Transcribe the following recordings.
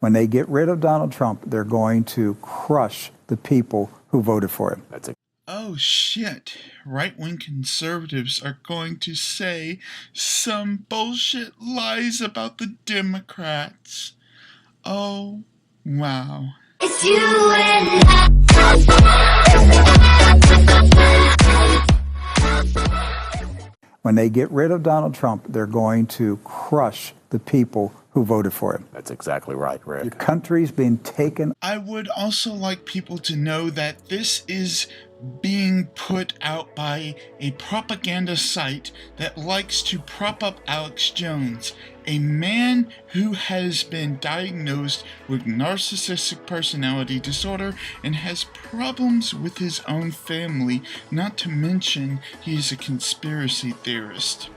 When they get rid of Donald Trump, they're going to crush the people who voted for him. Oh shit, right-wing conservatives are going to say some bullshit lies about the Democrats. Oh, wow. It's you and When they get rid of Donald Trump, they're going to crush the people who voted for him. That's exactly right, Rick. Your country's being taken. I would also like people to know that this is being put out by a propaganda site that likes to prop up Alex Jones, a man who has been diagnosed with narcissistic personality disorder and has problems with his own family, not to mention he is a conspiracy theorist.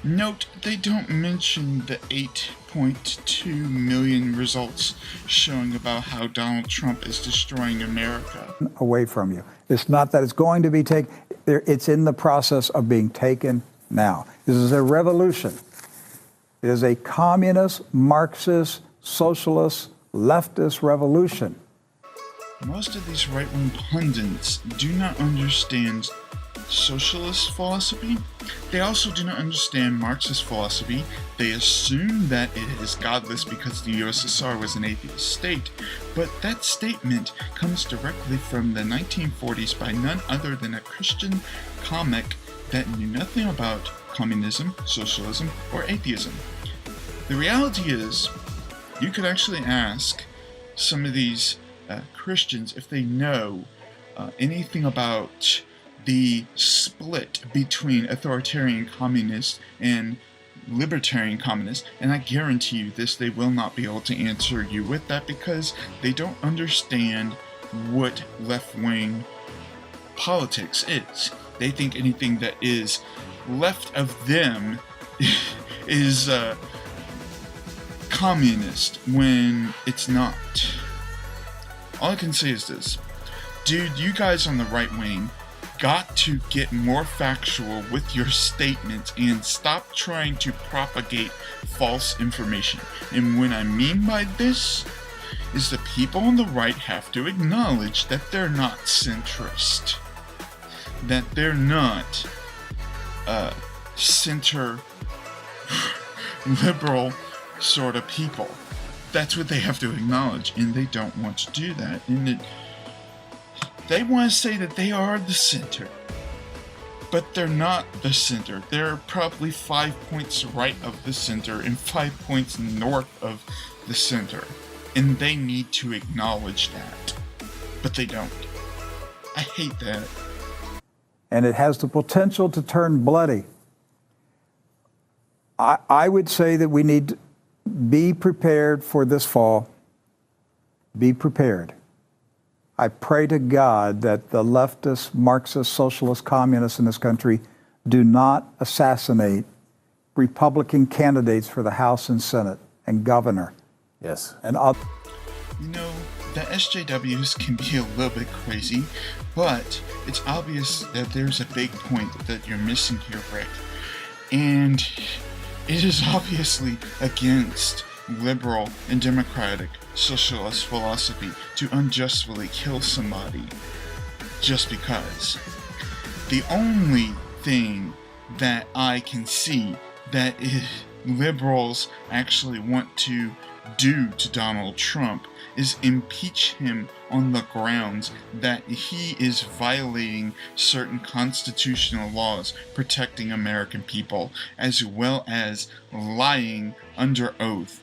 Note, they don't mention the 8.2 million results showing about how Donald Trump is destroying America. Away from you. It's not that it's going to be taken. It's in the process of being taken now. This is a revolution. It is a communist, Marxist, socialist, leftist revolution. Most of these right-wing pundits do not understand socialist philosophy. They also do not understand Marxist philosophy. They assume that it is godless because the USSR was an atheist state, but that statement comes directly from the 1940s by none other than a Christian comic that knew nothing about communism, socialism, or atheism. The reality is, you could actually ask some of these Christians if they know anything about the split between authoritarian communists and libertarian communists, and I guarantee you this, they will not be able to answer you with that because they don't understand what left-wing politics is. They think anything that is left of them is communist when it's not. All I can say is this. Dude, you guys on the right wing got to get more factual with your statements and stop trying to propagate false information. And what I mean by this is the people on the right have to acknowledge that they're not centrist. That they're not center liberal sort of people. That's what they have to acknowledge, and they don't want to do that. And they want to say that they are the center, but they're not the center. They're probably 5 points right of the center and 5 points north of the center, and they need to acknowledge that, but they don't. I hate that. And it has the potential to turn bloody. I would say that we need to be prepared for this fall. Be prepared. I pray to God that the leftist, Marxist, socialist, communists in this country do not assassinate Republican candidates for the House and Senate and governor. Yes. And other. You know, the SJWs can be a little bit crazy, but it's obvious that there's a big point that you're missing here, Rick. And it is obviously against liberal and democratic socialist philosophy to unjustly kill somebody just because. The only thing that I can see that liberals actually want to do to Donald Trump is impeach him on the grounds that he is violating certain constitutional laws protecting American people, as well as lying under oath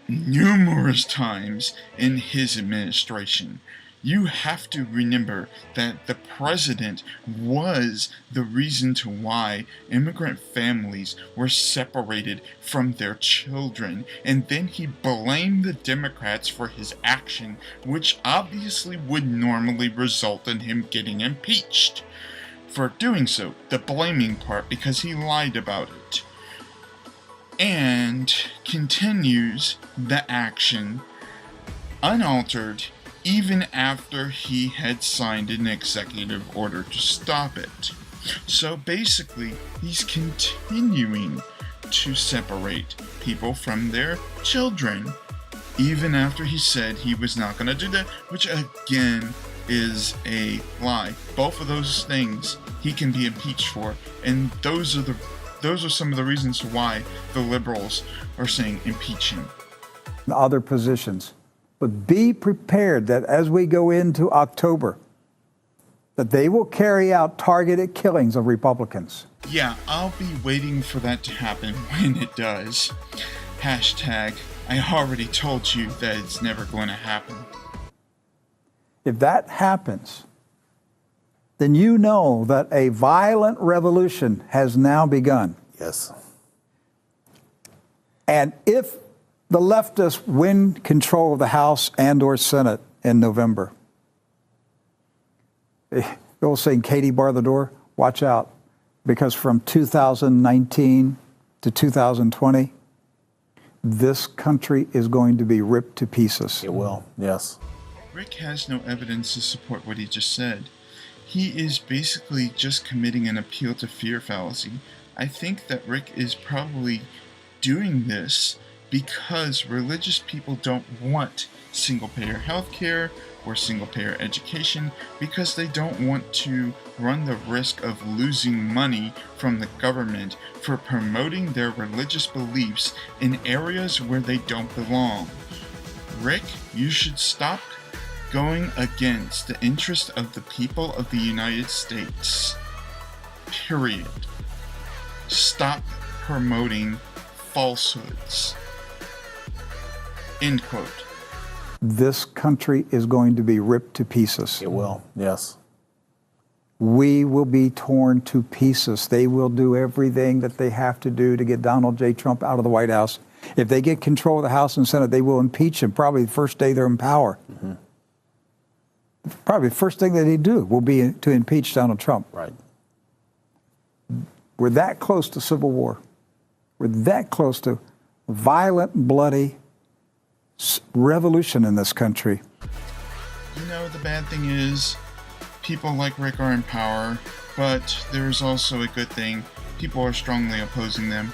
numerous times in his administration. You have to remember that the president was the reason to why immigrant families were separated from their children, and then he blamed the Democrats for his action, which obviously would normally result in him getting impeached for doing so, the blaming part, because he lied about it. And continues the action unaltered even after he had signed an executive order to stop it. So basically, he's continuing to separate people from their children even after he said he was not going to do that, which again is a lie. Both of those things he can be impeached for, and those are some of the reasons why the liberals are saying impeach him. Other positions. But be prepared that as we go into October, that they will carry out targeted killings of Republicans. Yeah, I'll be waiting for that to happen when it does. Hashtag, I already told you that it's never going to happen. If that happens, then you know that a violent revolution has now begun. Yes. And if the leftists win control of the House and or Senate in November, the old saying, Katie, bar the door, watch out. Because from 2019 to 2020, this country is going to be ripped to pieces. It will, yes. Rick has no evidence to support what he just said. He is basically just committing an appeal to fear fallacy. I think that Rick is probably doing this because religious people don't want single-payer healthcare or single-payer education, because they don't want to run the risk of losing money from the government for promoting their religious beliefs in areas where they don't belong. Rick, you should stop going against the interest of the people of the United States. Period. Stop promoting falsehoods. End quote. This country is going to be ripped to pieces. It will, yes. We will be torn to pieces. They will do everything that they have to do to get Donald J. Trump out of the White House. If they get control of the House and Senate, they will impeach him probably the first day they're in power. Mm-hmm. Probably the first thing that they do will be to impeach Donald Trump. Right. We're that close to civil war. We're that close to violent, bloody revolution in this country. You know, the bad thing is, people like Rick are in power, but there's also a good thing. People are strongly opposing them.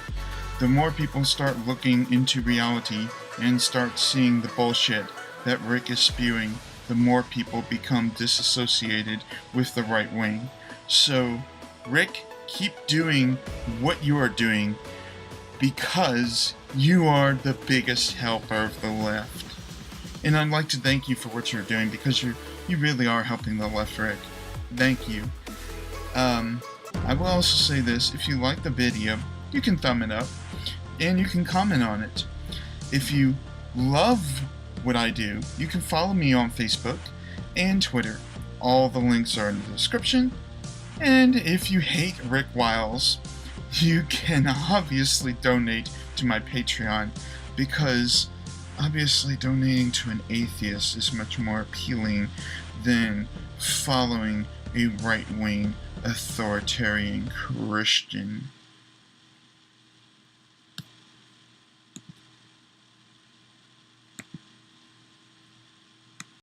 The more people start looking into reality and start seeing the bullshit that Rick is spewing, the more people become disassociated with the right wing. So, Rick, keep doing what you are doing, because you are the biggest helper of the left. And I'd like to thank you for what you're doing, because you really are helping the left, Rick. Thank you. I will also say this: if you like the video, you can thumb it up and you can comment on it. If you love what I do, you can follow me on Facebook and Twitter. All the links are in the description. And if you hate Rick Wiles, you can obviously donate to my Patreon, because obviously donating to an atheist is much more appealing than following a right-wing authoritarian Christian.